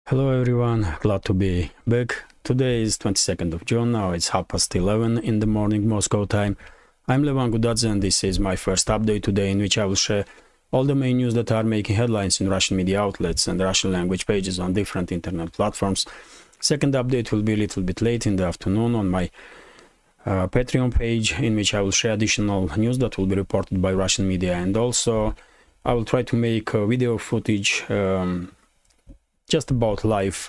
Hello everyone, glad to be back. Today is 22nd of June, now it's 11:30 in the morning Moscow time. I'm Levan Gudadze and this is my first update today, in which I will share all the main news that are making headlines in Russian media outlets and Russian language pages on different internet platforms. Second update will be a little bit late in the afternoon on my Patreon page, in which I will share additional news that will be reported by Russian media, and also I will try to make video footage just about life,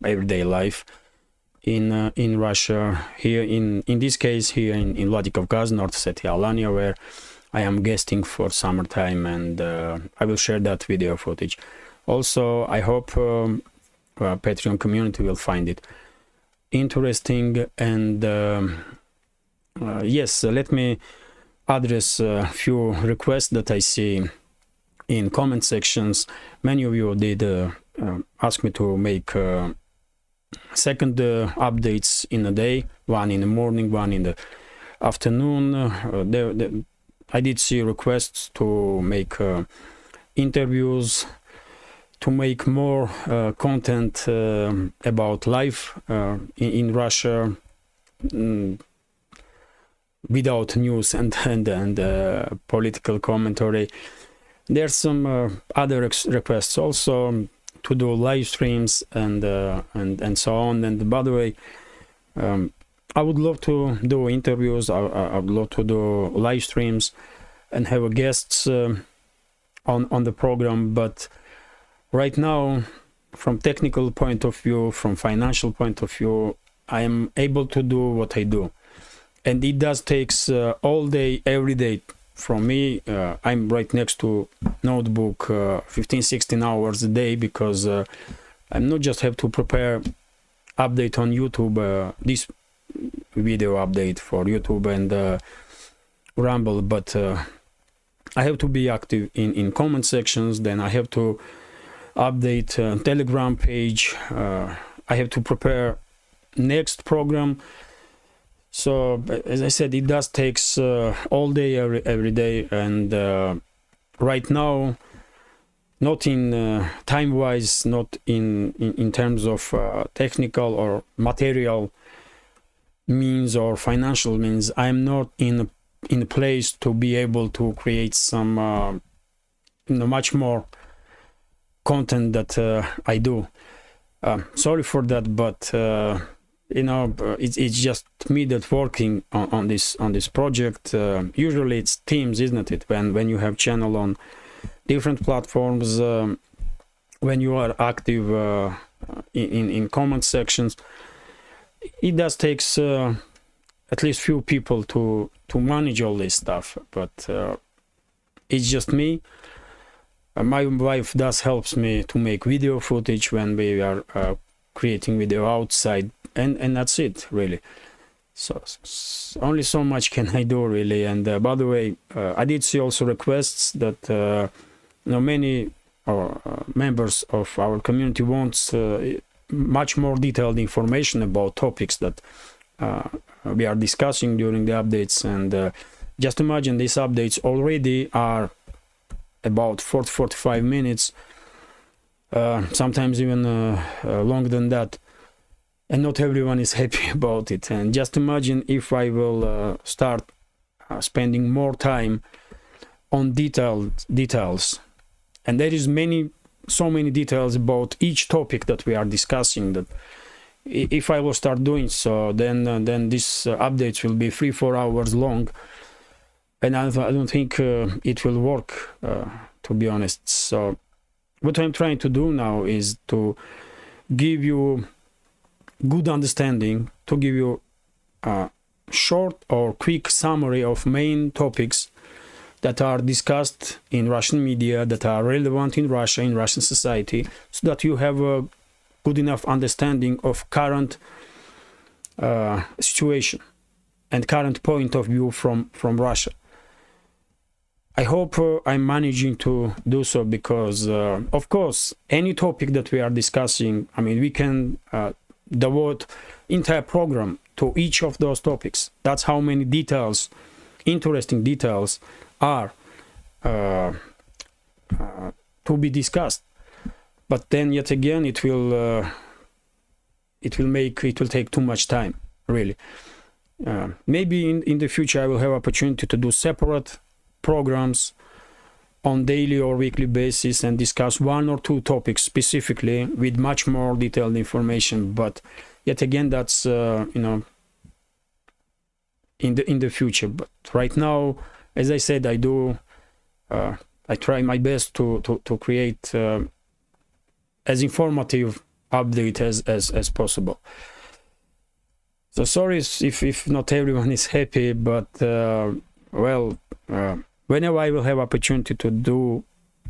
everyday life in Russia. Here in this case, here in Vladikavkaz, North Ossetia, Alania, where I am guesting for summertime, and I will share that video footage. Also, I hope Patreon community will find it interesting. And yes, let me address a few requests that I see in comment sections. Many of you did ask me to make second updates in a day, one in the morning, one in the afternoon. I did see requests to make interviews, to make more content about life in Russia, without news and political commentary. There's some other requests also to do live streams and so on. And by the way, I would love to do interviews. I would love to do live streams and have guests on the program. But right now, from technical point of view, from financial point of view, I am able to do what I do, and it does takes all day, every day. From me, I'm right next to notebook 15-16 hours a day, because I'm not just have to prepare update on YouTube, this video update for YouTube and Rumble, but I have to be active in comment sections. Then I have to update Telegram page. I have to prepare next program. So, as I said, it does takes all day, every day, and right now, not in time-wise, not in terms of technical or material means or financial means, I'm not in a place to be able to create some much more content that I do. Sorry for that, but it's just me that working on this project. Usually it's teams, isn't it? When you have channel on different platforms, when you are active in comment sections, it does takes at least few people to manage all this stuff. But it's just me. My wife does helps me to make video footage when we are creating video outside. And that's it, really. So only so much can I do, really. And by the way, I did see also requests that many members of our community wants much more detailed information about topics that we are discussing during the updates. And just imagine, these updates already are about 40-45 minutes, sometimes even longer than that. And not everyone is happy about it. And just imagine if I will start spending more time on details. And there is so many details about each topic that we are discussing, that if I will start doing so, then this updates will be 3-4 hours long. And I don't think it will work, to be honest. So what I'm trying to do now is to give you good understanding, to give you a short or quick summary of main topics that are discussed in Russian media, that are relevant in Russia, in Russian society, so that you have a good enough understanding of current situation and current point of view from Russia. I hope I'm managing to do so, because of course, any topic that we are discussing, I mean, we can devote entire program to each of those topics. That's how many details, interesting details, are to be discussed. but then yet again it will take too much time, really. Maybe in the future I will have opportunity to do separate programs on daily or weekly basis and discuss one or two topics specifically with much more detailed information, but yet again that's in the future. But right now, as I said, I try my best to create as informative update as possible. So sorry if not everyone is happy, but whenever I will have opportunity to do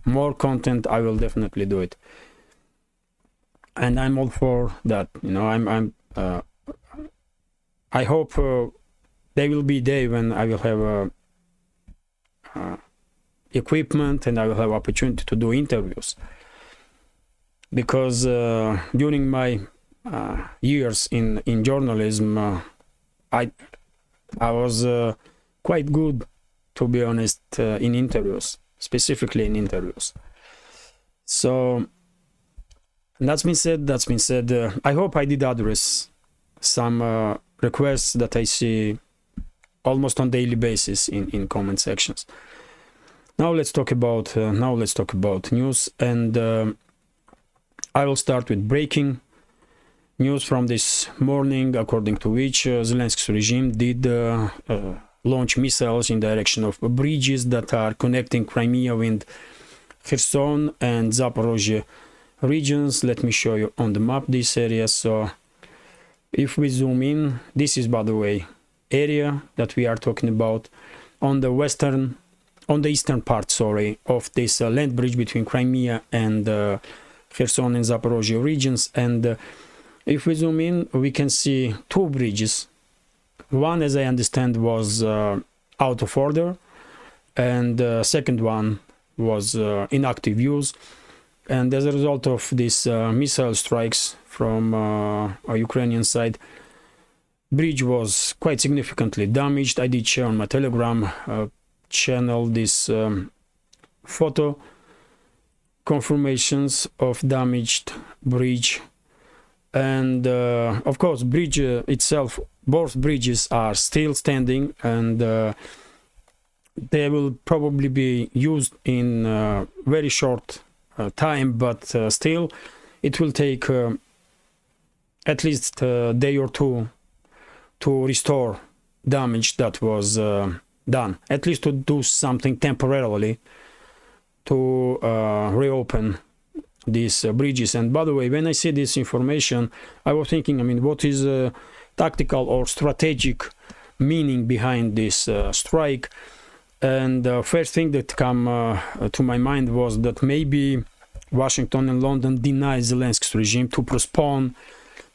more content, I will definitely do it, and I'm all for that. I hope there will be a day when I will have equipment and I will have opportunity to do interviews, because during my years in journalism, I was quite good, to be honest, in interviews, specifically in interviews. So that's been said, I hope I did address some requests that I see almost on daily basis in comment sections. Now let's talk about news, and I will start with breaking news from this morning, according to which Zelensky's regime did launch missiles in direction of bridges that are connecting Crimea with Kherson and Zaporozhye regions. Let me show you on the map this area. So if we zoom in, this is, by the way, area that we are talking about on the eastern part, of this land bridge between Crimea and Kherson and Zaporozhye regions. And if we zoom in, we can see two bridges. One, as I understand, was out of order, and the second one was in active use. And as a result of these missile strikes from our Ukrainian side, bridge was quite significantly damaged. I did share on my Telegram channel this photo confirmations of damaged bridge. And of course, bridge itself, both bridges are still standing, and they will probably be used in very short time, but still it will take at least a day or two to restore damage that was done, at least to do something temporarily to reopen these bridges. And by the way, when I see this information, I was thinking, what is tactical or strategic meaning behind this strike? And the first thing that came to my mind was that maybe Washington and London denied Zelensky's regime to postpone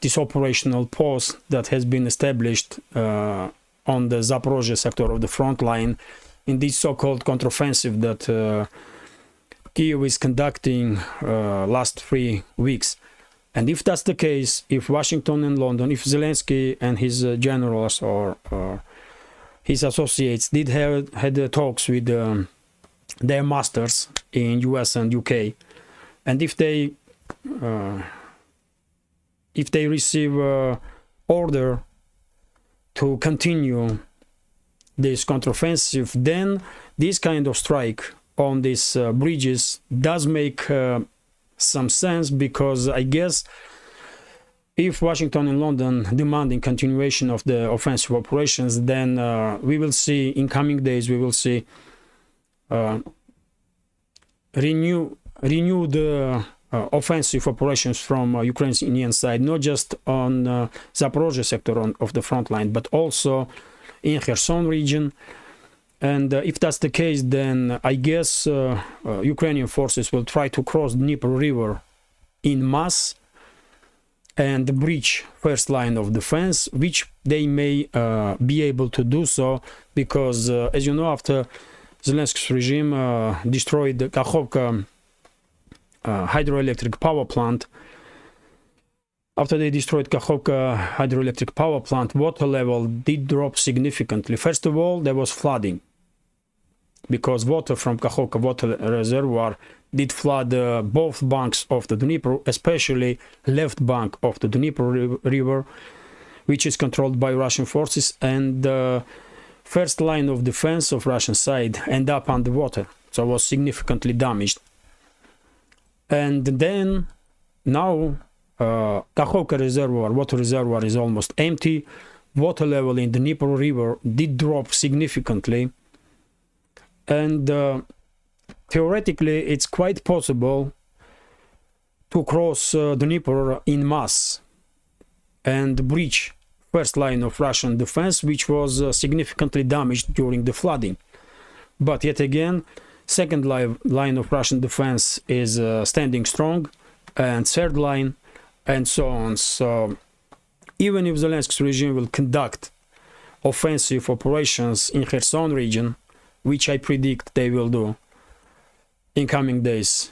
this operational pause that has been established on the Zaporozhye sector of the front line in this so-called counteroffensive that Kiev is conducting last 3 weeks. And if that's the case, if Washington and London, if Zelensky and his generals or his associates had talks with their masters in US and UK, and if they receive order to continue this counteroffensive, then this kind of strike on these bridges does make some sense, because I guess if Washington and London demanding continuation of the offensive operations, then we will see in coming days, we will see renewed offensive operations from Ukrainian side, not just on Zaporozhye sector of the front line, but also in Kherson region. And if that's the case, then I guess Ukrainian forces will try to cross Dnieper River in mass and breach first line of defense, which they may be able to do so, because as you know, after Zelensky's regime destroyed the Kakhovka hydroelectric power plant, after they destroyed Kakhovka hydroelectric power plant, water level did drop significantly. First of all, there was flooding because water from Kakhovka water reservoir did flood both banks of the Dnieper, especially left bank of the Dnieper river, which is controlled by Russian forces, and the first line of defense of Russian side ended up underwater, so was significantly damaged. And then now Kakhovka reservoir, water reservoir, is almost empty. Water level in the Dnieper river did drop significantly, and theoretically it's quite possible to cross the Dnieper in mass and breach first line of Russian defense, which was significantly damaged during the flooding. But yet again, second line of Russian defense is standing strong, and third line, and so on. So even if Zelensky's regime will conduct offensive operations in Kherson region, which I predict they will do in coming days,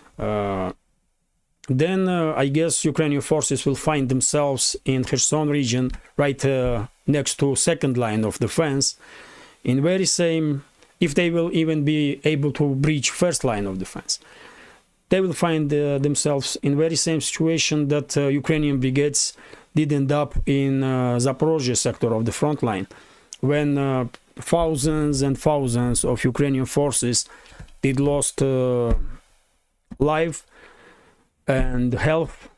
then I guess Ukrainian forces will find themselves in Kherson region, right next to second line of defense, in very same, if they will even be able to breach first line of defense, they will find themselves in very same situation that Ukrainian brigades did end up in Zaporozhye sector of the front line, when thousands and thousands of Ukrainian forces did lost life and health,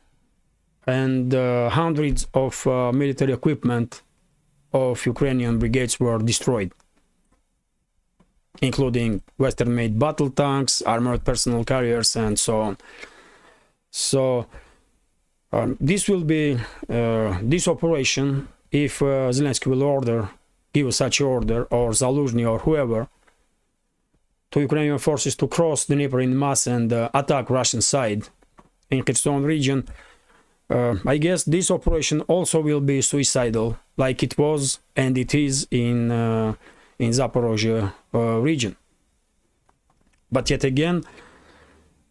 and hundreds of military equipment of Ukrainian brigades were destroyed, including Western-made battle tanks, armored personnel carriers, and so on. So this will be this operation, if Zelensky will give such order, or Zaluzhny or whoever, to Ukrainian forces to cross the Dnieper in mass and attack Russian side in Kherson region. I guess this operation also will be suicidal, like it was and it is in Zaporozhye region. But yet again,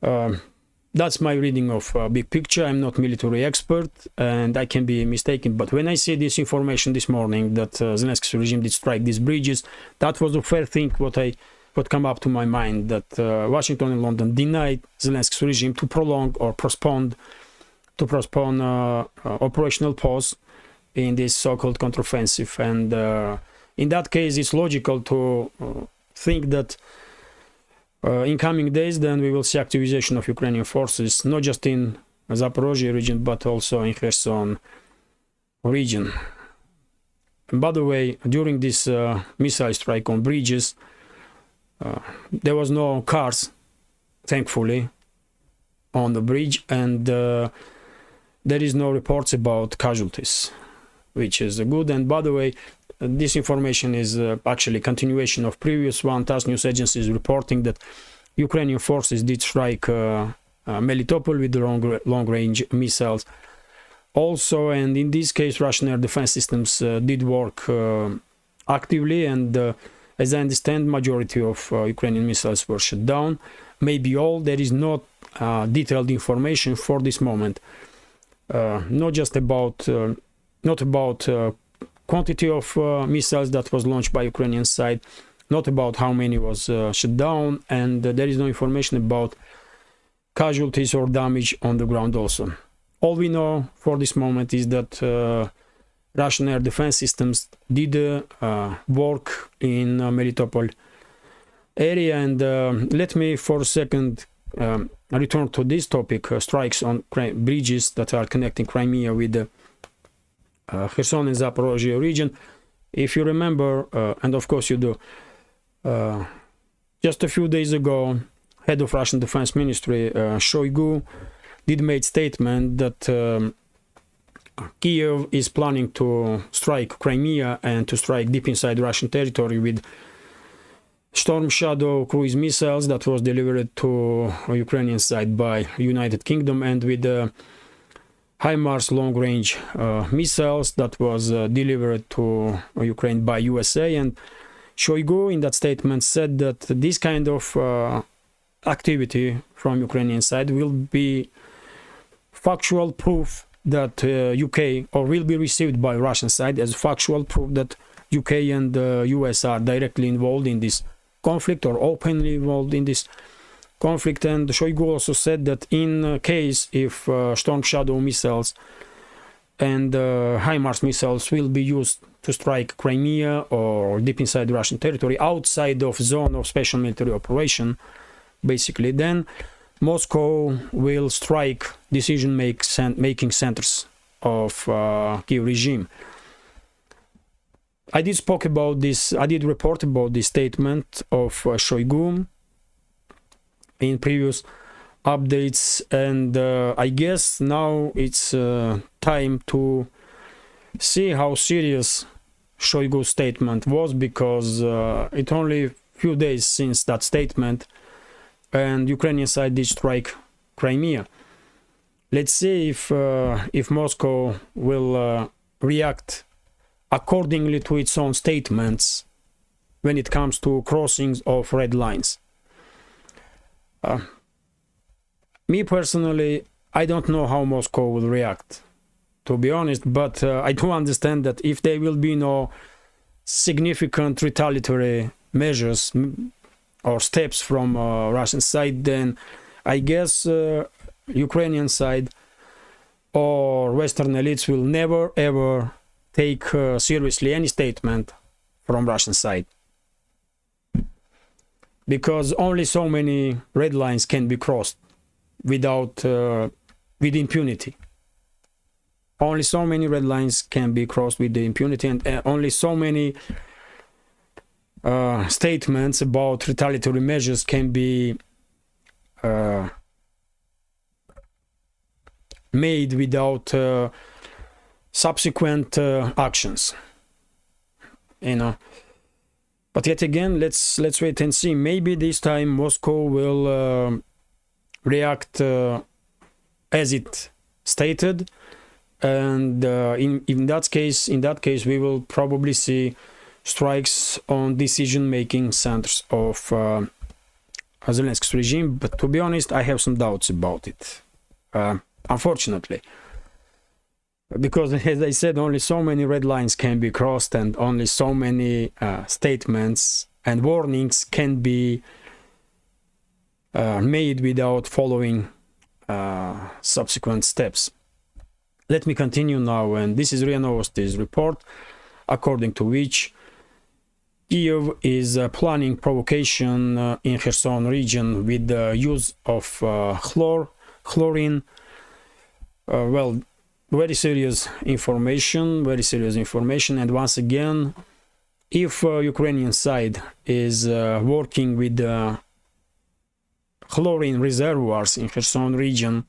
that's my reading of big picture. I'm not military expert and I can be mistaken, but when I see this information this morning that Zelensky's regime did strike these bridges, that was the first thing what come up to my mind, that Washington and London denied Zelensky's regime to prolong or postpone operational pause in this so-called counteroffensive. And in that case, it's logical to think that in coming days, then we will see activization of Ukrainian forces, not just in Zaporozhye region, but also in Kherson region. And by the way, during this missile strike on bridges, there was no cars, thankfully, on the bridge, and there is no reports about casualties, which is good. And by the way, this information is actually continuation of previous one. TASS news agency is reporting that Ukrainian forces did strike Melitopol with long-range missiles also, and in this case Russian air defense systems did work actively, and as I understand, majority of Ukrainian missiles were shut down. Maybe all. There is not detailed information for this moment. Not about quantity of missiles that was launched by Ukrainian side, not about how many was shut down, and there is no information about casualties or damage on the ground also. All we know for this moment is that Russian air defense systems did work in Melitopol area. And let me for a second return to this topic, strikes on bridges that are connecting Crimea with the Kherson and Zaporozhye region. If you remember, and of course you do, just a few days ago, head of Russian Defense Ministry, Shoigu, did make statement that Kiev is planning to strike Crimea and to strike deep inside Russian territory with Storm Shadow cruise missiles that was delivered to Ukrainian side by United Kingdom, and with HIMARS long-range missiles that was delivered to Ukraine by USA. And Shoigu in that statement said that this kind of activity from Ukrainian side will be factual proof that UK, or will be received by Russian side as factual proof that UK and US are directly involved in this conflict or openly involved in this conflict. And Shoigu also said that in case if Storm Shadow missiles and HIMARS missiles will be used to strike Crimea or deep inside Russian territory outside of zone of special military operation, basically, then Moscow will strike decision-making centers of Kiev regime. I did report about this statement of Shoigu in previous updates, and I guess now it's time to see how serious Shoigu's statement was, because it's only a few days since that statement and Ukrainian side did strike Crimea. Let's see if Moscow will react accordingly to its own statements when it comes to crossings of red lines. Me personally, I don't know how Moscow will react, to be honest, but I do understand that if there will be no significant retaliatory measures or steps from Russian side, then I guess Ukrainian side or Western elites will never ever take seriously any statement from Russian side, because only so many red lines can be crossed with impunity. Only so many red lines can be crossed with the impunity, and only so many statements about retaliatory measures can be made without subsequent actions, you know. But yet again, let's wait and see. Maybe this time Moscow will react as it stated, and in that case we will probably see strikes on decision-making centers of Zelensky's regime. But to be honest, I have some doubts about it, unfortunately, because, as I said, only so many red lines can be crossed, and only so many statements and warnings can be made without following subsequent steps. Let me continue now, and this is RIA Novosti's report, according to which Kiev is planning provocation in Kherson region with the use of chlorine. Well, very serious information, and once again, if Ukrainian side is working with chlorine reservoirs in Kherson region,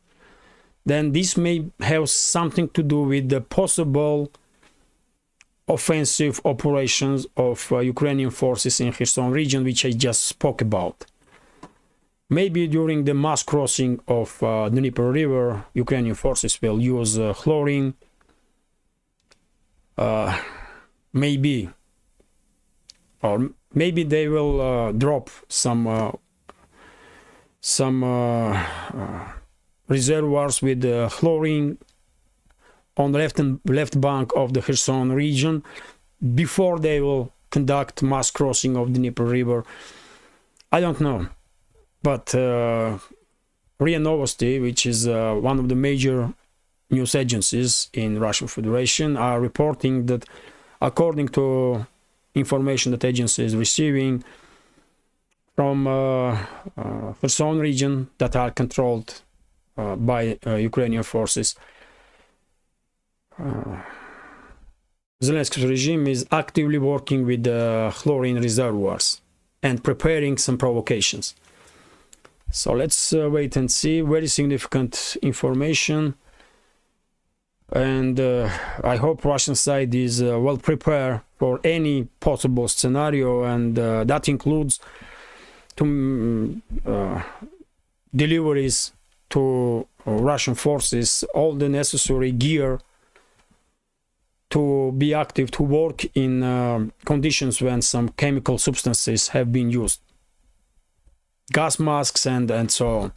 then this may have something to do with the possible offensive operations of Ukrainian forces in Kherson region, which I just spoke about. Maybe during the mass crossing of the Dnieper River, Ukrainian forces will use chlorine. Maybe. Or maybe they will drop some reservoirs with chlorine on the left bank of the Kherson region before they will conduct mass crossing of the Dnieper River. I don't know. But RIA Novosti, which is one of the major news agencies in Russian Federation, are reporting that, according to information that agency is receiving from Kherson region that are controlled by Ukrainian forces, Zelensky's regime is actively working with chlorine reservoirs and preparing some provocations. So let's wait and see. Very significant information, and I hope Russian side is well prepared for any possible scenario, and that includes deliveries to Russian forces all the necessary gear to be active, to work in conditions when some chemical substances have been used, gas masks and so on.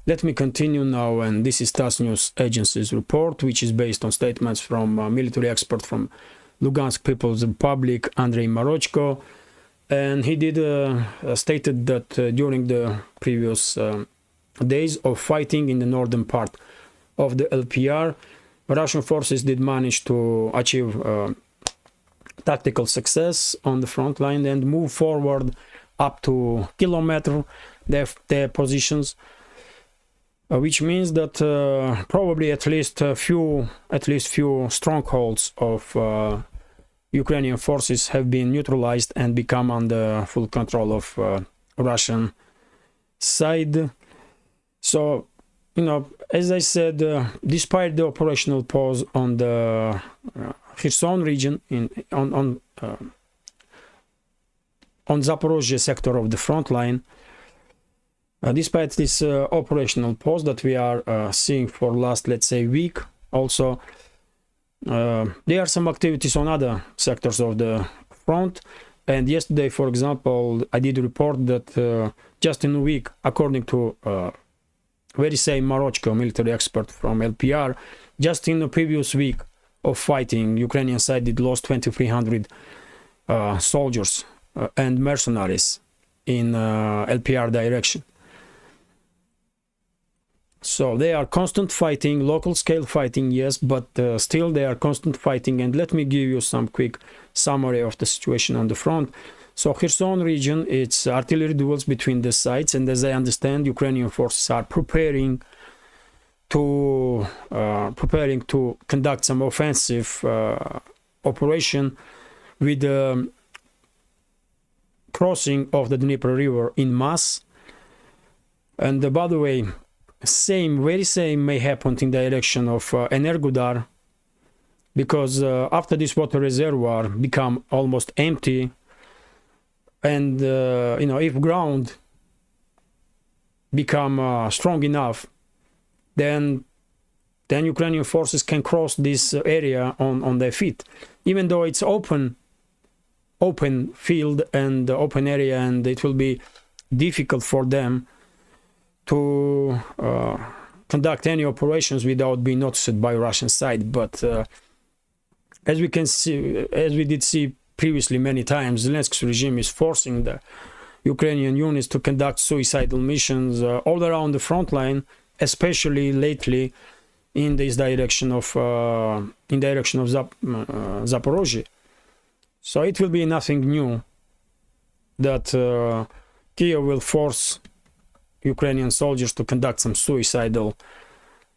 Let me continue now, and this is TASS News Agency's report, which is based on statements from a military expert from Lugansk People's Republic, Andrei Marochko, and he did stated that during the previous days of fighting in the northern part of the LPR, Russian forces did manage to achieve tactical success on the front line and move forward up to kilometer their positions, which means that probably at least few strongholds of Ukrainian forces have been neutralized and become under full control of Russian side. So, you know, as I said, despite the operational pause on the Kherson region, on Zaporozhye sector of the front line, despite this operational pause that we are seeing for last, let's say, week, also there are some activities on other sectors of the front. And yesterday, for example, I did report that just in a week, according to very same Marochko, military expert from LPR, just in the previous week of fighting, Ukrainian side did lost 2,300 soldiers and mercenaries in LPR direction. So they are constant fighting, local scale fighting, yes, but still they are constant fighting. And let me give you some quick summary of the situation on the front. So Kherson region, it's artillery duels between the sides, and as I understand, Ukrainian forces are preparing to conduct some offensive operation with the crossing of the Dnieper River in mass. And by the way, very same may happen in direction of Energodar, because after this water reservoir become almost empty, and you know, if ground become strong enough, then Ukrainian forces can cross this area on their feet, even though it's open field and open area, and it will be difficult for them to conduct any operations without being noticed by Russian side. But as we can see, as we did see previously many times, Zelensky's regime is forcing the Ukrainian units to conduct suicidal missions all around the front line, especially lately in this direction of Zaporozhye. So it will be nothing new that Kiev will force Ukrainian soldiers to conduct some suicidal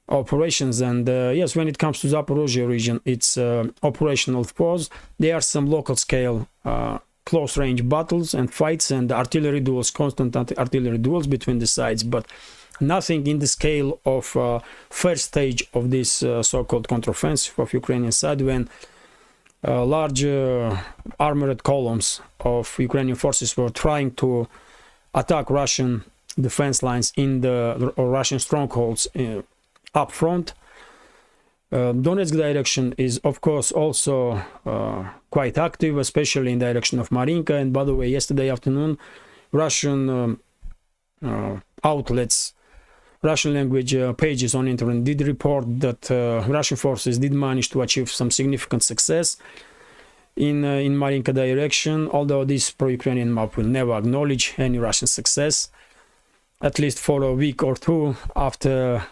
operations. And yes, when it comes to Zaporozhye region, it's operational pause. There are some local scale close range battles and fights and artillery duels, constant artillery duels between the sides, but nothing in the scale of first stage of this so-called counteroffensive of Ukrainian side, when large armored columns of Ukrainian forces were trying to attack Russian defense lines in the Russian strongholds up front. Donetsk direction is, of course, also quite active, especially in direction of Marinka. And by the way, yesterday afternoon, Russian outlets, Russian language pages on internet did report that Russian forces did manage to achieve some significant success in Marinka direction, although this pro-Ukrainian map will never acknowledge any Russian success, at least for a week or two after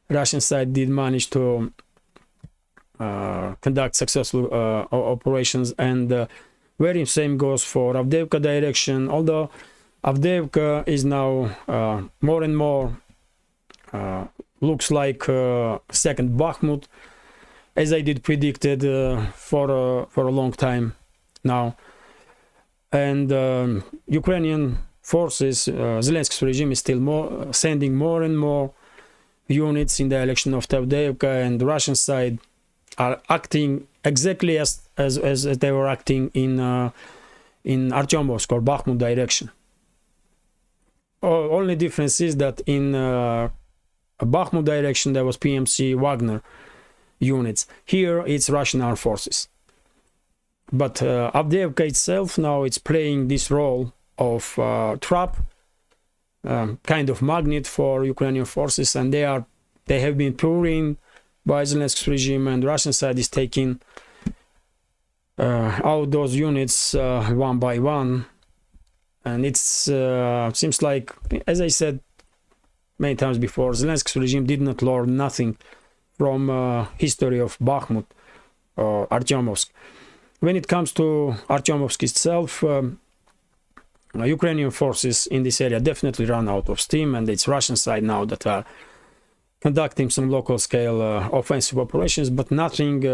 Russian side did manage to conduct successful operations. And very same goes for Avdiivka direction, although Avdiivka is now more and more looks like second Bakhmut, as I did predicted for a long time now. And Ukrainian forces, Zelensky's regime is still sending more and more units in the direction of Avdiivka, and the Russian side are acting exactly as they were acting in Artyomovsk or Bakhmut direction. Only difference is that in Bakhmut direction there was PMC Wagner units. Here it's Russian armed forces. But Avdiivka itself now it's playing this role of trap, kind of magnet for Ukrainian forces, and they have been pouring by Zelensky's regime, and Russian side is taking out those units one by one And it's seems like, as I said many times before, Zelensky's regime did not learn nothing from history of Bakhmut or Artyomovsk. When it comes to Artyomovsk itself, Ukrainian forces in this area definitely run out of steam, and it's Russian side now that are conducting some local scale offensive operations, but nothing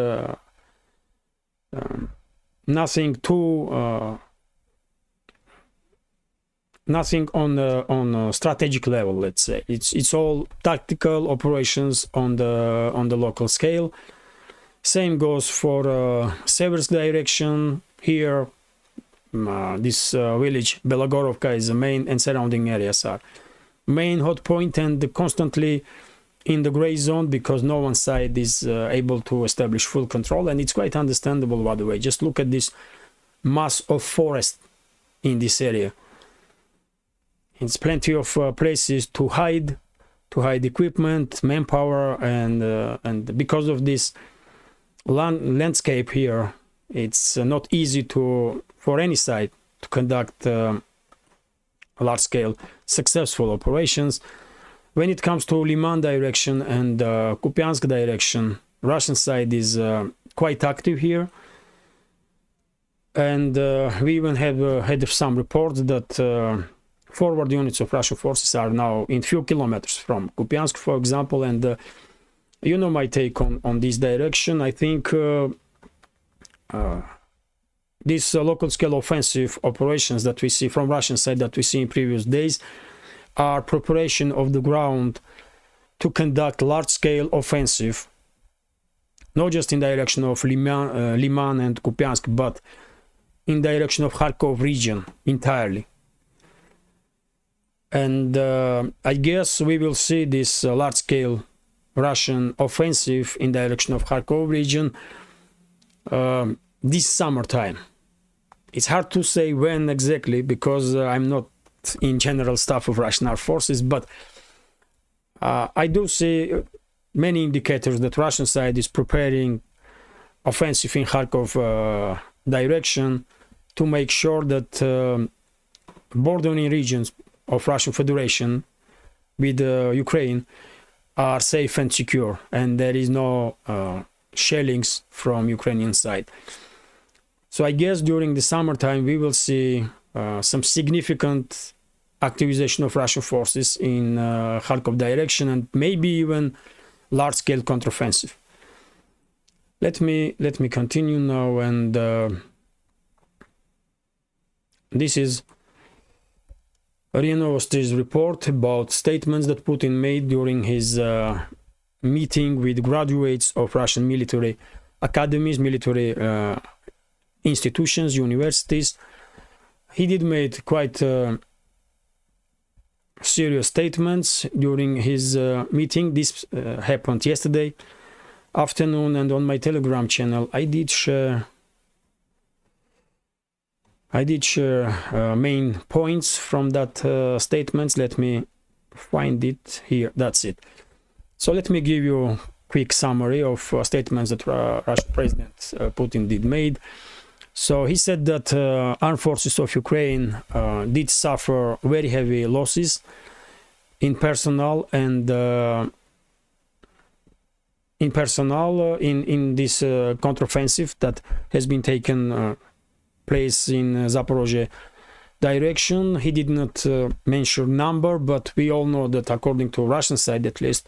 on a strategic level, let's say. It's all tactical operations on the local scale. Same goes for Seversk direction. Here, this village Belogorovka is the main, and surrounding areas are main hot point, and constantly in the gray zone, because no one side is able to establish full control. And it's quite understandable, by the way. Just look at this mass of forest in this area. It's plenty of places to hide equipment, manpower, and because of this landscape here, it's not easy for any side to conduct large-scale successful operations. When it comes to Liman direction and Kupiansk direction, Russian side is quite active here, and we even have had some reports that forward units of Russian forces are now in few kilometers from Kupiansk, for example. And you know my take on this direction. I think these local scale offensive operations that we see from Russian side, that we see in previous days, are preparation of the ground to conduct large scale offensive, not just in direction of Liman and Kupiansk, but in direction of Kharkov region entirely. And I guess we will see this large scale Russian offensive in direction of Kharkov region this summertime. It's hard to say when exactly, because I'm not in general staff of Russian armed forces, but I do see many indicators that Russian side is preparing offensive in Kharkov direction to make sure that bordering regions of Russian Federation with Ukraine are safe and secure, and there is no shellings from Ukrainian side. So I guess during the summertime we will see some significant activization of Russian forces in Kharkov direction, and maybe even large-scale counteroffensive. Let me continue now, and this is RIA Novosti's report about statements that Putin made during his meeting with graduates of Russian military academies, military institutions, universities. He did make quite serious statements during his meeting. This happened yesterday afternoon, and on my Telegram channel I did share main points from that statements. Let me find it here. That's it. So let me give you a quick summary of statements that Russian President Putin did made. So he said that armed forces of Ukraine did suffer very heavy losses in personnel and in this counteroffensive that has been taken place in Zaporozhye direction. He did not mention number, but we all know that according to Russian side at least,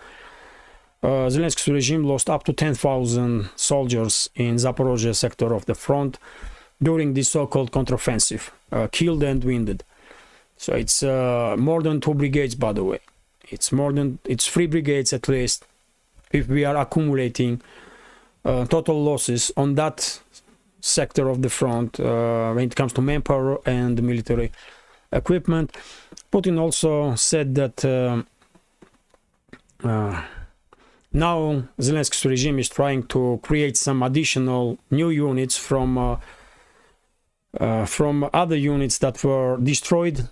Zelensky's regime lost up to 10,000 soldiers in Zaporozhye sector of the front during this so-called counteroffensive, killed and wounded. So it's more than 2 brigades, by the way. It's 3 brigades at least, if we are accumulating total losses on that sector of the front when it comes to manpower and military equipment. Putin also said that now Zelensky's regime is trying to create some additional new units from other units that were destroyed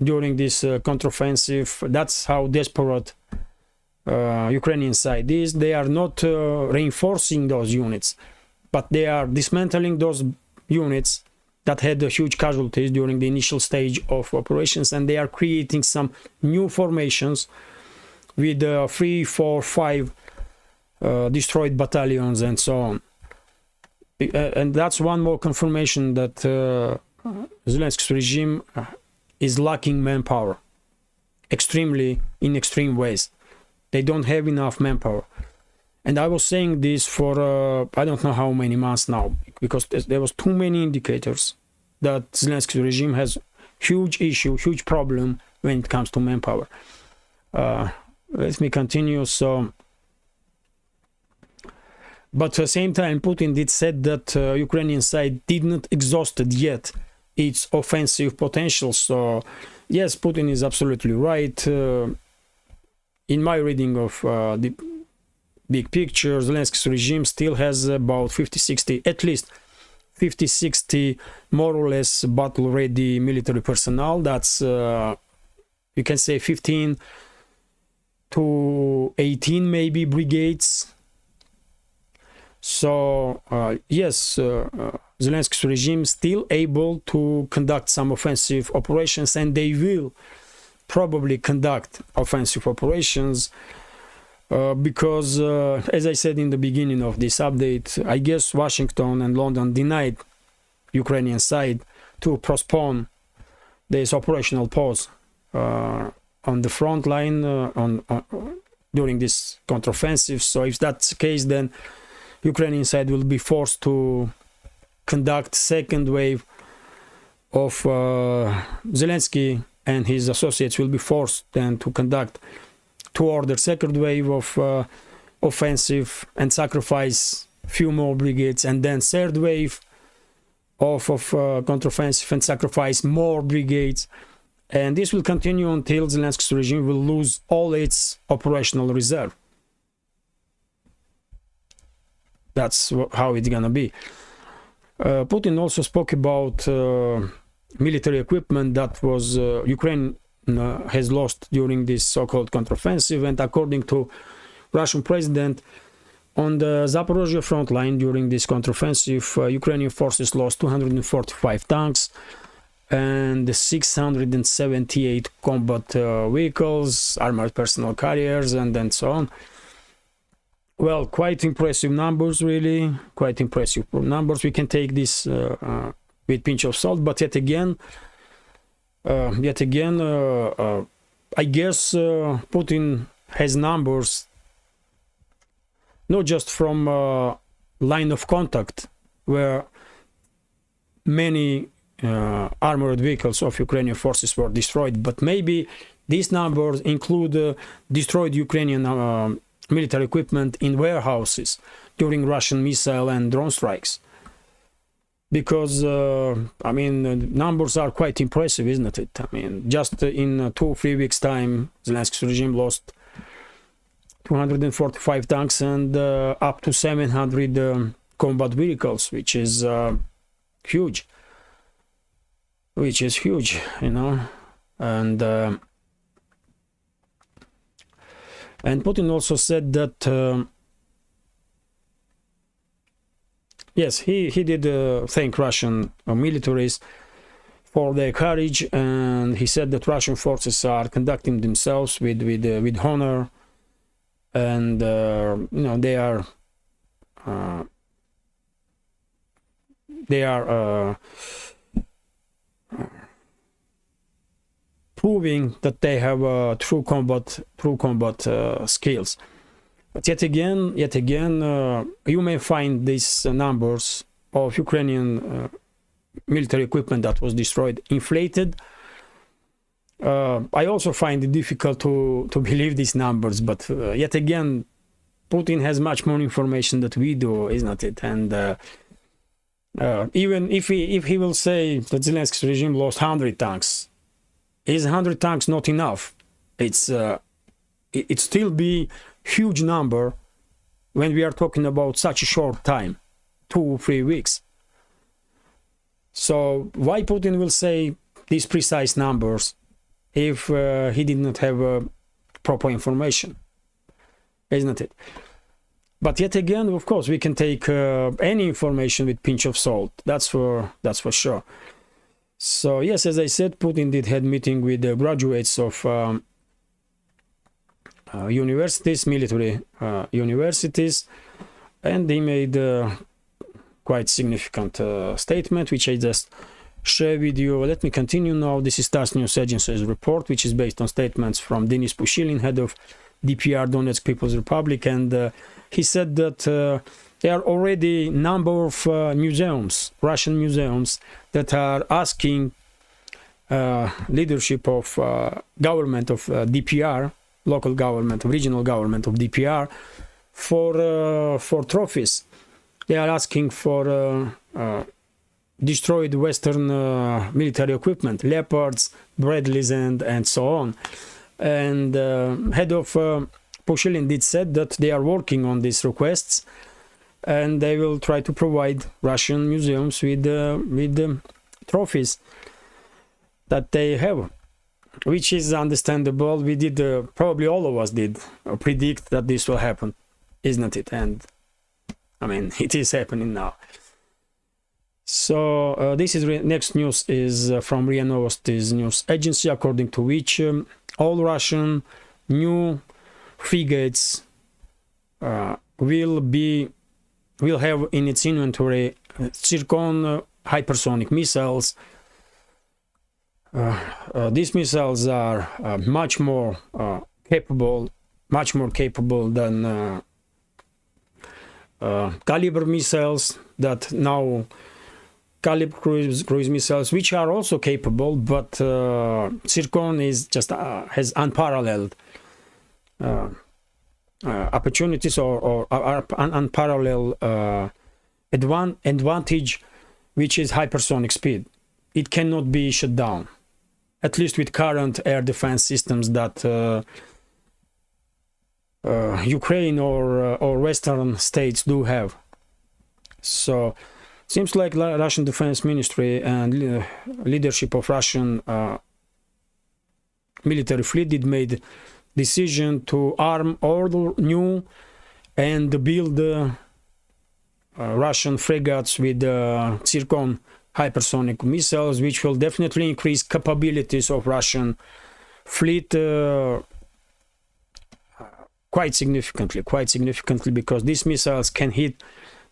during this counteroffensive. That's how desperate Ukrainian side is. They are not reinforcing those units, but they are dismantling those units that had huge casualties during the initial stage of operations, and they are creating some new formations with 3, 4, 5 destroyed battalions and so on. And that's one more confirmation that Zelensky's regime is lacking manpower in extreme ways. They don't have enough manpower. And I was saying this for I don't know how many months now, because there was too many indicators that Zelensky's regime has huge issue, huge problem when it comes to manpower. Let me continue. So, but at the same time, Putin did said that Ukrainian side did not exhausted yet its offensive potential. So, yes, Putin is absolutely right. In my reading of the big picture, Zelensky's regime still has about 50-60, at least 50-60 more or less battle-ready military personnel. That's, you can say 15 to 18 maybe brigades. So, yes, Zelensky's regime still able to conduct some offensive operations, and they will probably conduct offensive operations because, as I said in the beginning of this update, I guess Washington and London denied Ukrainian side to postpone this operational pause on the front line during this counteroffensive. So if that's the case, then Ukrainian side will be forced to conduct second wave of Zelensky, and his associates will be forced then to conduct to order second wave of offensive and sacrifice few more brigades, and then third wave of counteroffensive and sacrifice more brigades. And this will continue until Zelensky's regime will lose all its operational reserve. That's how it's gonna be. Putin also spoke about military equipment that was Ukraine has lost during this so-called counteroffensive, and according to Russian president, on the Zaporozhye front line during this counteroffensive, Ukrainian forces lost 245 tanks and 678 combat vehicles, armored personnel carriers, and so on. Well, quite impressive numbers, really, quite impressive numbers. We can take this with pinch of salt, but yet again, I guess Putin has numbers not just from line of contact, where many armored vehicles of Ukrainian forces were destroyed, but maybe these numbers include destroyed Ukrainian military equipment in warehouses during Russian missile and drone strikes. Because, I mean, the numbers are quite impressive, isn't it? I mean, just in 2-3 weeks' time, Zelensky's regime lost 245 tanks and up to 700 combat vehicles, which is huge. Which is huge, you know. And Putin also said that yes, he did thank Russian militaries for their courage, and he said that Russian forces are conducting themselves with honor, and you know, they are proving that they have true combat skills. But yet again, you may find these numbers of Ukrainian military equipment that was destroyed inflated. I also find it difficult to believe these numbers, but yet again, Putin has much more information that we do, isn't it? And even if he will say that Zelensky's regime lost 100 tanks, is 100 tanks not enough? It still be huge number when we are talking about such a short time, 2-3 weeks. So why Putin will say these precise numbers if he did not have proper information, isn't it? But yet again, of course, we can take any information with pinch of salt. That's for sure. So yes, as I said, Putin did had meeting with the graduates of universities, military universities, and they made quite significant statement, which I just share with you. Let me continue now. This is TASS News Agency's report, which is based on statements from Denis Pushilin, head of DPR, Donetsk People's Republic, and he said that there are already number of museums, Russian museums, that are asking leadership of government of DPR, local government, regional government of DPR, for trophies. They are asking for destroyed Western military equipment, Leopards, Bradleys, and so on. And head of Pushilin did said that they are working on these requests, and they will try to provide Russian museums with trophies that they have, which is understandable. We did, probably all of us did, predict that this will happen, isn't it? And I mean, it is happening now. So this is next news is from RIA Novosti's news agency, according to which all Russian new frigates will have in its inventory Zircon hypersonic missiles. These missiles are much more capable than Caliber missiles that now. Caliber cruise missiles, which are also capable, but Zircon is just has unparalleled opportunities or unparalleled advantage, which is hypersonic speed. It cannot be shut down, at least with current air defense systems that Ukraine or Western states do have. So. Seems like Russian Defense Ministry and leadership of Russian military fleet did made decision to arm all new and build Russian frigates with Zircon hypersonic missiles, which will definitely increase capabilities of Russian fleet quite significantly, because these missiles can hit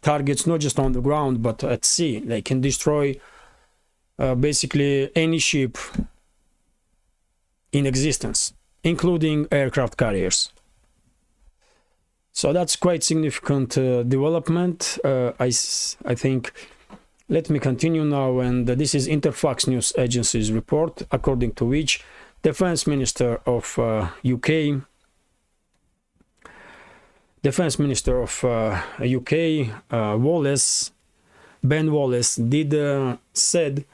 targets not just on the ground but at sea. They can destroy basically any ship in existence, including aircraft carriers. So that's quite significant development. I think. Let me continue now, and this is Interfax News Agency's report, according to which Defense Minister of UK Defense Minister of UK, Ben Wallace, did said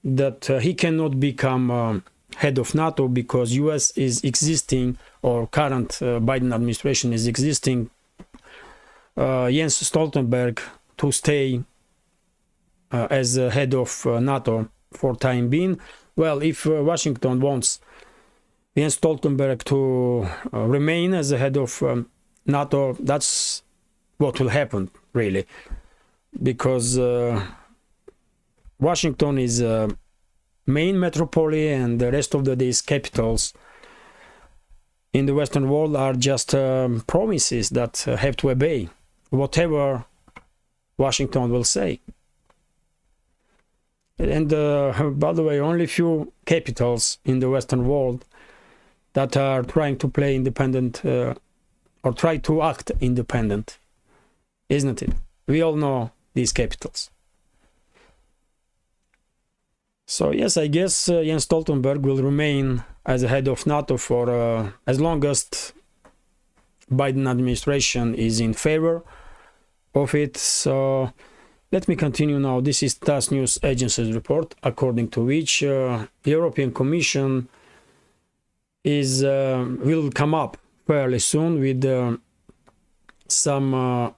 that he cannot become head of NATO because US is existing, or current Biden administration is existing, Jens Stoltenberg to stay as head of NATO for time being. Well, if Washington wants Jens Stoltenberg to remain as the head of NATO, that's what will happen, really, because Washington is main metropolis, and the rest of these capitals in the Western world are just promises that have to obey whatever Washington will say. And by the way, only few capitals in the Western world that are trying to play independent or try to act independent, isn't it? We all know these capitals. So yes, I guess Jens Stoltenberg will remain as the head of NATO for as long as Biden administration is in favor of it. So let me continue now. This is TASS News Agency's report, according to which the European Commission is will come up fairly soon with some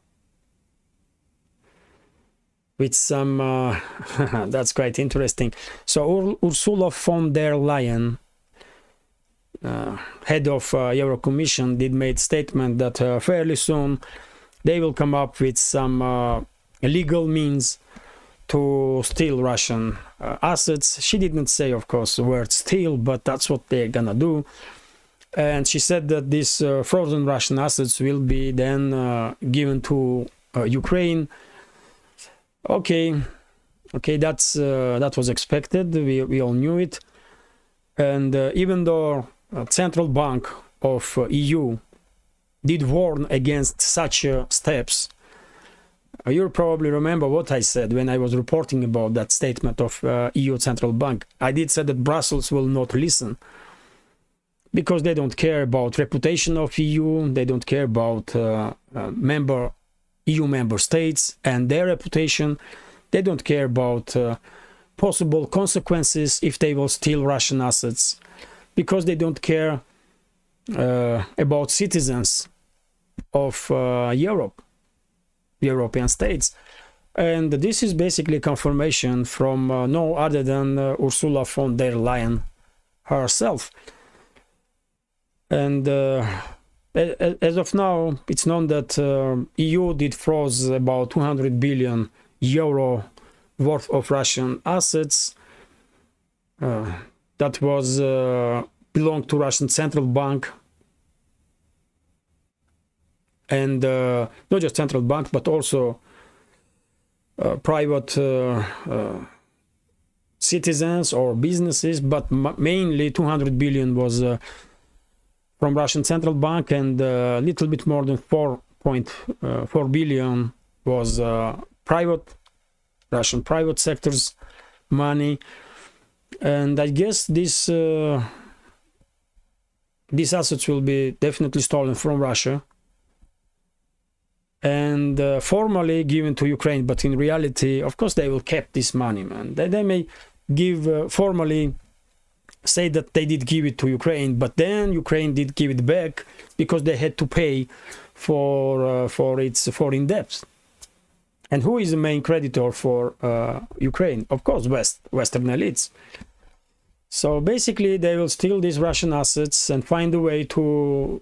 that's quite interesting. So Ursula von der Leyen, head of Euro Commission, did make statement that fairly soon they will come up with some legal means to steal Russian assets. She didn't say, of course, the word steal, but that's what they're gonna do. And she said that these frozen Russian assets will be then given to Ukraine. Okay, that was expected. We all knew it. And even though Central Bank of EU did warn against such steps, you probably remember what I said when I was reporting about that statement of EU Central Bank. I did say that Brussels will not listen because they don't care about reputation of EU, they don't care about EU member states and their reputation. They don't care about possible consequences if they will steal Russian assets, because they don't care about citizens of European states. And this is basically confirmation from no other than Ursula von der Leyen herself. And as of now, it's known that EU did froze about 200 billion euro worth of Russian assets that was belonged to Russian Central Bank, and not just Central Bank but also private citizens or businesses, but mainly 200 billion was from Russian Central Bank, and a little bit more than 4.4 billion was Russian private sector's money. And I guess these assets will be definitely stolen from Russia and formally given to Ukraine, but in reality, of course, they will keep this money, man. They may give formally say that they did give it to Ukraine, but then Ukraine did give it back because they had to pay for its foreign debts. And who is the main creditor for Ukraine? Of course, Western elites. So basically, they will steal these Russian assets and find a way through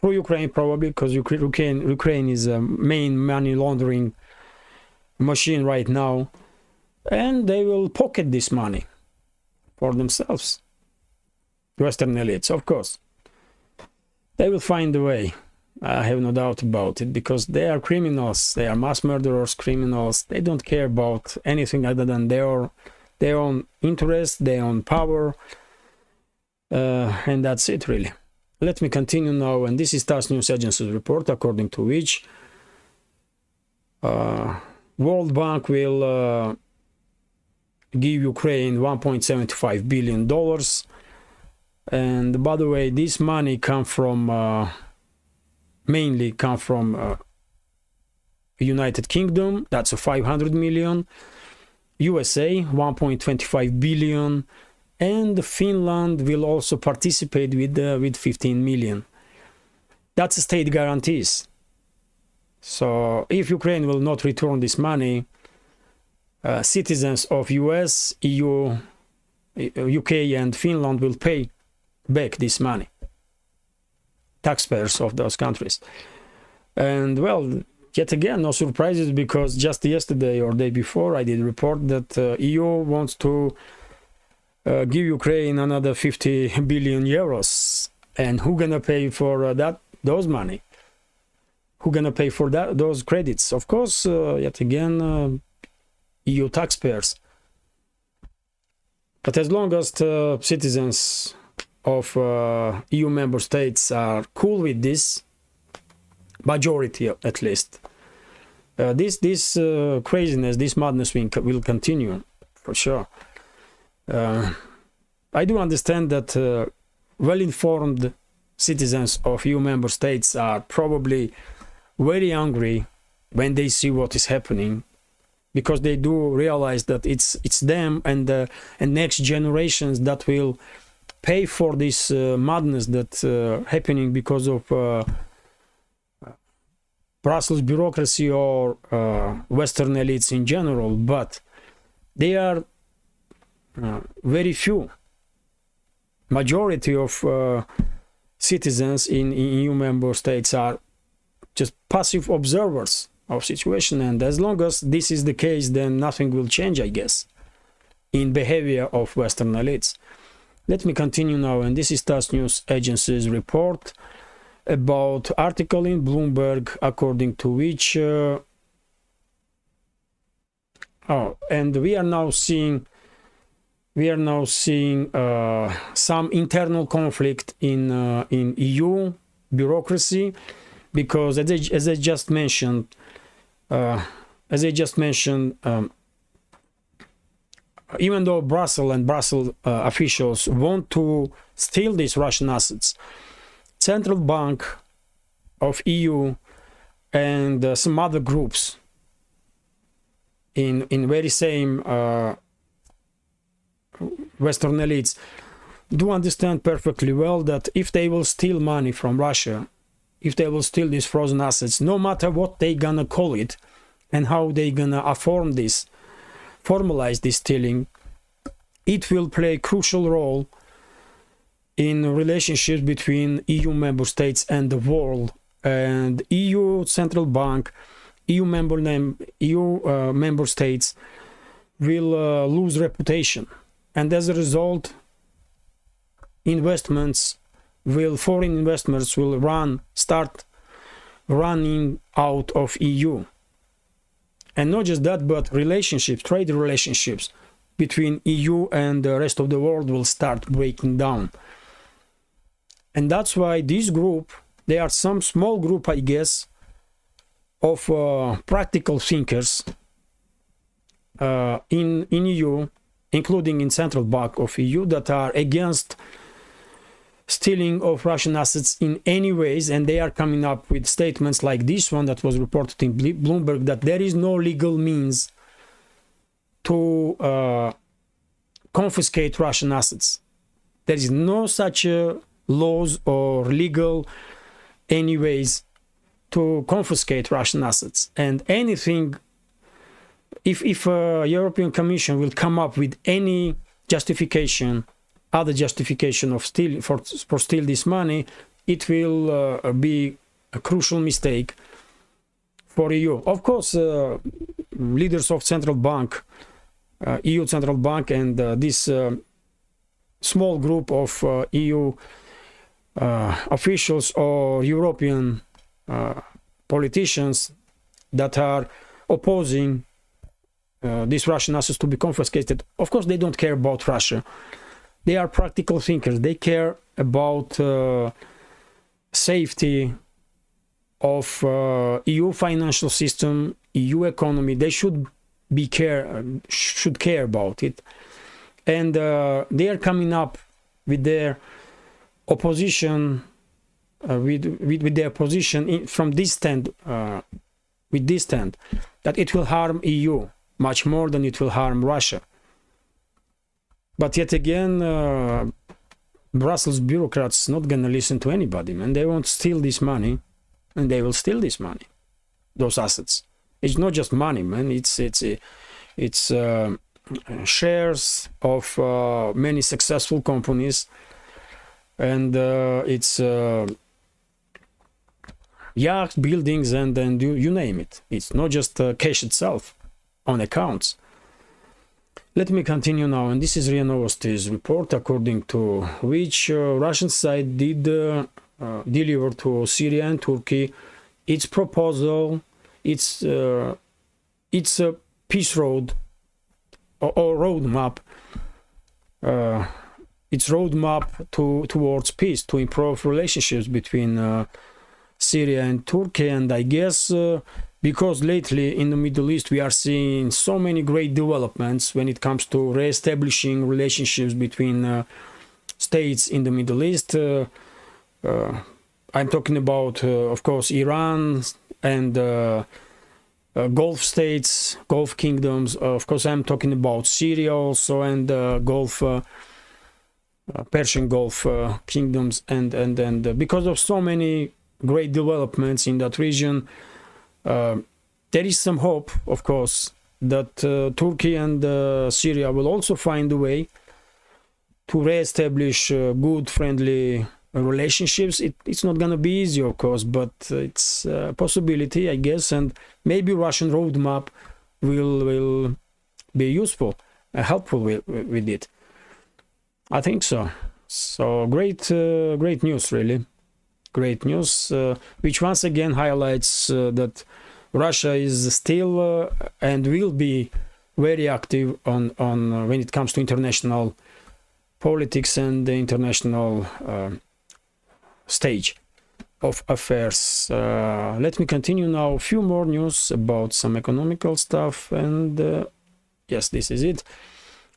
Ukraine, probably, because Ukraine is a main money laundering machine right now, and they will pocket this money for themselves. Western elites, of course. They will find a way. I have no doubt about it, because they are criminals. They are mass murderers, criminals. They don't care about anything other than their own interest, their own power, and that's it, really. Let me continue now, and this is TASS News Agency's report, according to which World Bank will give Ukraine $1.75 billion. And by the way, this money mainly come from United Kingdom, that's a 500 million, USA 1.25 billion, and Finland will also participate with 15 million. That's state guarantees. So if Ukraine will not return this money, citizens of US, EU, UK and Finland will pay back this money. Taxpayers of those countries. And well, yet again, no surprises, because just yesterday or day before I did report that EU wants to give Ukraine another 50 billion euros. And who gonna pay for those money? Who gonna pay for those credits? Of course, yet again, EU taxpayers. But as long as the citizens of EU member states are cool with this, majority at least, this craziness, this madness will continue for sure. I do understand that well-informed citizens of EU member states are probably very angry when they see what is happening, because they do realize that it's them and next generations that will pay for this madness that's happening because of Brussels bureaucracy or Western elites in general. But they are very few. Majority of citizens in EU member states are just passive observers of situation. And as long as this is the case, then nothing will change, I guess, in behavior of Western elites. Let me continue now, and this is TASS News Agency's report about article in Bloomberg, according to which and we are now seeing some internal conflict in EU bureaucracy, because as I just mentioned, even though Brussels officials want to steal these Russian assets, Central Bank of EU and some other groups in very same Western elites do understand perfectly well that if they will steal money from Russia, if they will steal these frozen assets, no matter what they gonna call it and how they gonna formalize this stealing, it will play a crucial role in relationships between EU member states and the world. And EU Central Bank, EU member states will lose reputation, and as a result, foreign investments will start running out of EU. And not just that, but trade relationships between EU and the rest of the world will start breaking down. And that's why this group, they are some small group, I guess, of practical thinkers in EU, including in Central Bank of EU, that are against stealing of Russian assets in any ways, and they are coming up with statements like this one that was reported in Bloomberg, that there is no legal means to confiscate Russian assets. There is no such laws or legal anyways to confiscate Russian assets. And anything, if European Commission will come up with any justification, other justification of for steal this money, it will be a crucial mistake for EU. Of course, leaders of Central Bank, EU Central Bank, and this small group of EU officials or European politicians that are opposing these Russian assets to be confiscated, of course they don't care about Russia. They are practical thinkers. They care about safety of EU financial system, EU economy. They should care about it, and they are coming up with their opposition, with their position from this stand, with this stand, that it will harm EU much more than it will harm Russia. But yet again, Brussels bureaucrats not gonna listen to anybody, man. They won't steal this money, and they will steal this money, those assets. It's not just money, man. It's shares of many successful companies, and it's yachts, buildings, and you name it. It's not just cash itself on accounts. Let me continue now, and this is RIA Novosti's report, according to which Russian side did deliver to Syria and Turkey its proposal, its a peace road or roadmap, its roadmap towards peace, to improve relationships between Syria and Turkey. And I guess because lately in the Middle East we are seeing so many great developments when it comes to re-establishing relationships between states in the Middle East. I'm talking about, of course, Iran and Gulf states, Gulf kingdoms. Of course, I'm talking about Syria also, and Persian Gulf kingdoms, and because of so many great developments in that region, there is some hope, of course, that Turkey and Syria will also find a way to re-establish good, friendly relationships. It's not gonna be easy, of course, but it's a possibility, I guess, and maybe Russian roadmap will be useful, helpful with it. I think so. So great news, really. Great news, which once again highlights that Russia is still and will be very active on when it comes to international politics and the international stage of affairs. Let me continue now. A few more news about some economical stuff, and yes, this is it.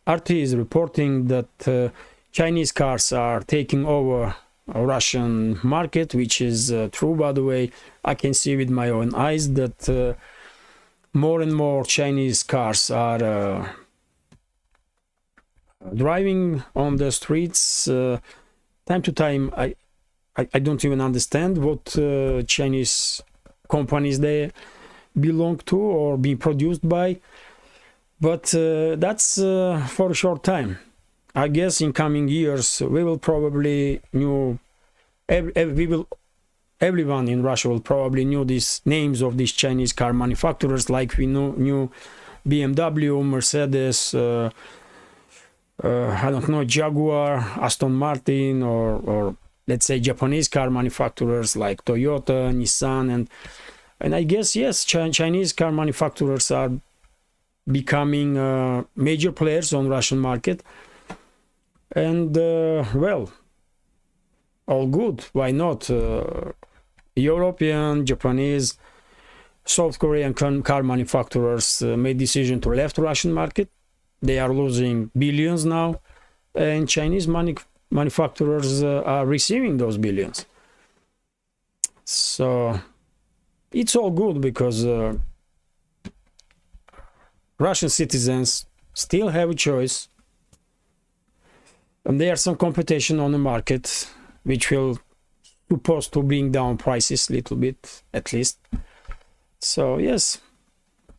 RT is reporting that Chinese cars are taking over a Russian market, which is true, by the way. I can see with my own eyes that more and more Chinese cars are driving on the streets. Time to time, I don't even understand what Chinese companies they belong to or being produced by, but that's for a short time. I guess in coming years we will probably everyone in Russia will probably know these names of these Chinese car manufacturers, like we knew BMW, Mercedes, I don't know, Jaguar, Aston Martin, or let's say Japanese car manufacturers like Toyota, Nissan, and I guess yes, Chinese car manufacturers are becoming major players on Russian market. And well, all good. Why not? European, Japanese, South Korean car manufacturers made decision to left Russian market. They are losing billions now, and Chinese manufacturers are receiving those billions. So it's all good because Russian citizens still have a choice. And there's some competition on the market, which will supposed to bring down prices a little bit, at least. So yes,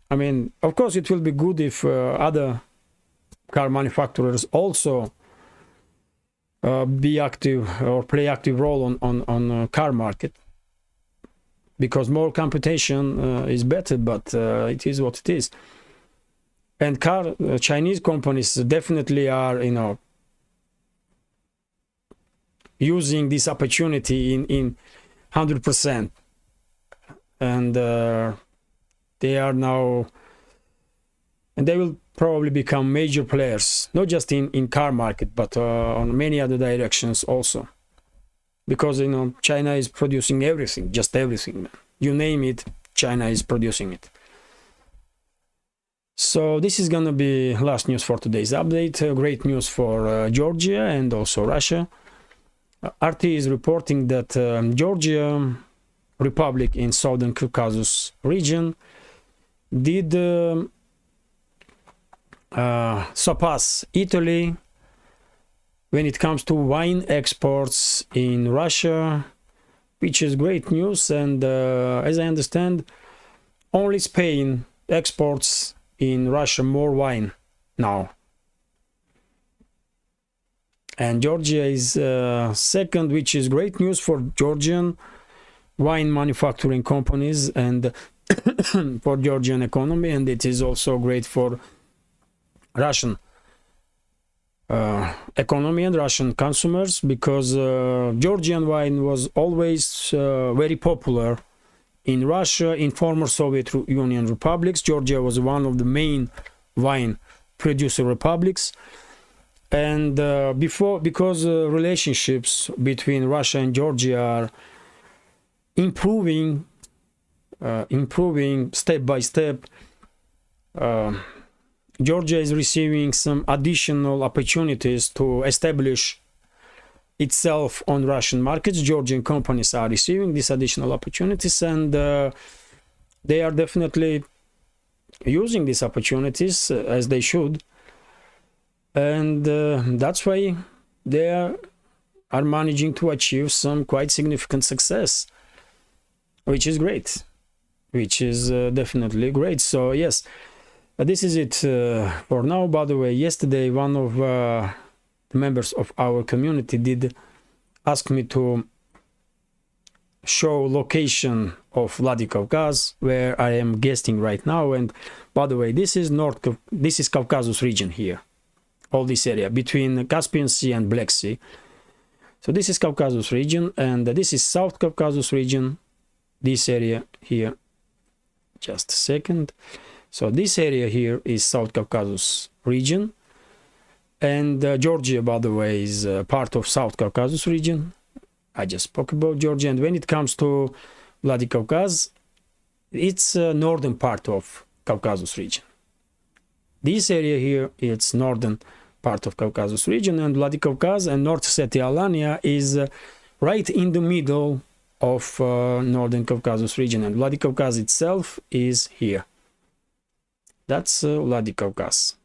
I mean, of course, it will be good if other car manufacturers also be active or play active role on car market, because more competition is better. But it is what it is. And Chinese companies definitely are, using this opportunity in 100%, and they are now, and they will probably become major players, not just in car market, but on many other directions also, because China is producing everything, just everything, you name it, China is producing it. So this is gonna be last news for today's update. Great news for Georgia and also Russia. RT is reporting that Georgia Republic in Southern Caucasus region did surpass Italy when it comes to wine exports in Russia, which is great news. And as I understand, only Spain exports in Russia more wine now. And Georgia is second, which is great news for Georgian wine manufacturing companies and for Georgian economy, and it is also great for Russian economy and Russian consumers, because Georgian wine was always very popular in Russia. In former Soviet Union republics, Georgia was one of the main wine producer republics. And because relationships between Russia and Georgia are improving step by step, Georgia is receiving some additional opportunities to establish itself on Russian markets. Georgian companies are receiving these additional opportunities, and they are definitely using these opportunities as they should. And that's why they are managing to achieve some quite significant success, which is great, which is definitely great. So yes, this is it for now. By the way, yesterday one of the members of our community did asked me to show location of Vladikavkaz, where I am guesting right now. And by the way, this is Caucasus region here, all this area between Caspian Sea and Black Sea. So this is Caucasus region, and this is South Caucasus region, this area here. Just a second. So this area here is South Caucasus region, and Georgia, by the way, is part of South Caucasus region. I just spoke about Georgia, and when it comes to Vladikavkaz, it's northern part of Caucasus region. This area here, it's northern part of Caucasus region, and Vladikavkaz and North Ossetia Alania is right in the middle of northern Caucasus region, and Vladikavkaz itself is here. That's Vladikavkaz.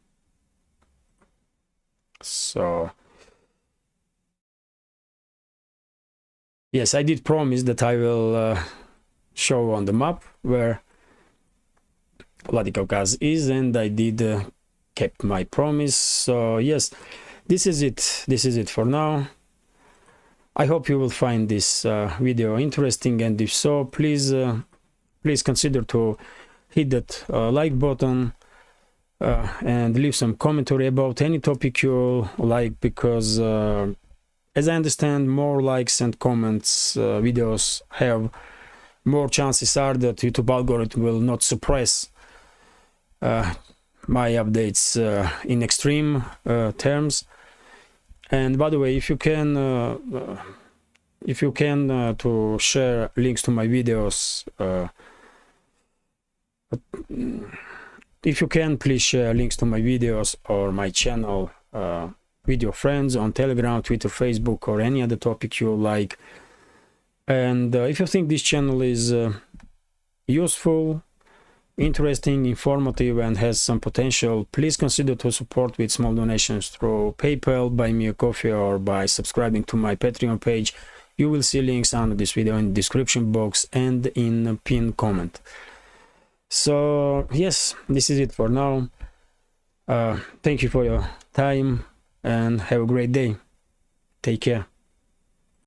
So yes, I did promise that I will show on the map where Vladikavkaz is, and I did kept my promise. So yes, this is it for now. I hope you will find this video interesting, and if so, please consider to hit that like button and leave some commentary about any topic you like, because as I understand, more likes and comments videos have more chances are that YouTube algorithm will not suppress my updates in extreme terms. And by the way, if you can to share links to my videos, if you can, please share links to my videos or my channel with your friends on Telegram, Twitter, Facebook, or any other topic you like. And if you think this channel is useful, interesting, informative, and has some potential, please consider to support with small donations through PayPal, Buy Me a Coffee, or by subscribing to my Patreon page. You will see links under this video in the description box and in the pinned comment. So yes, this is it for now. Thank you for your time, and have a great day. Take care.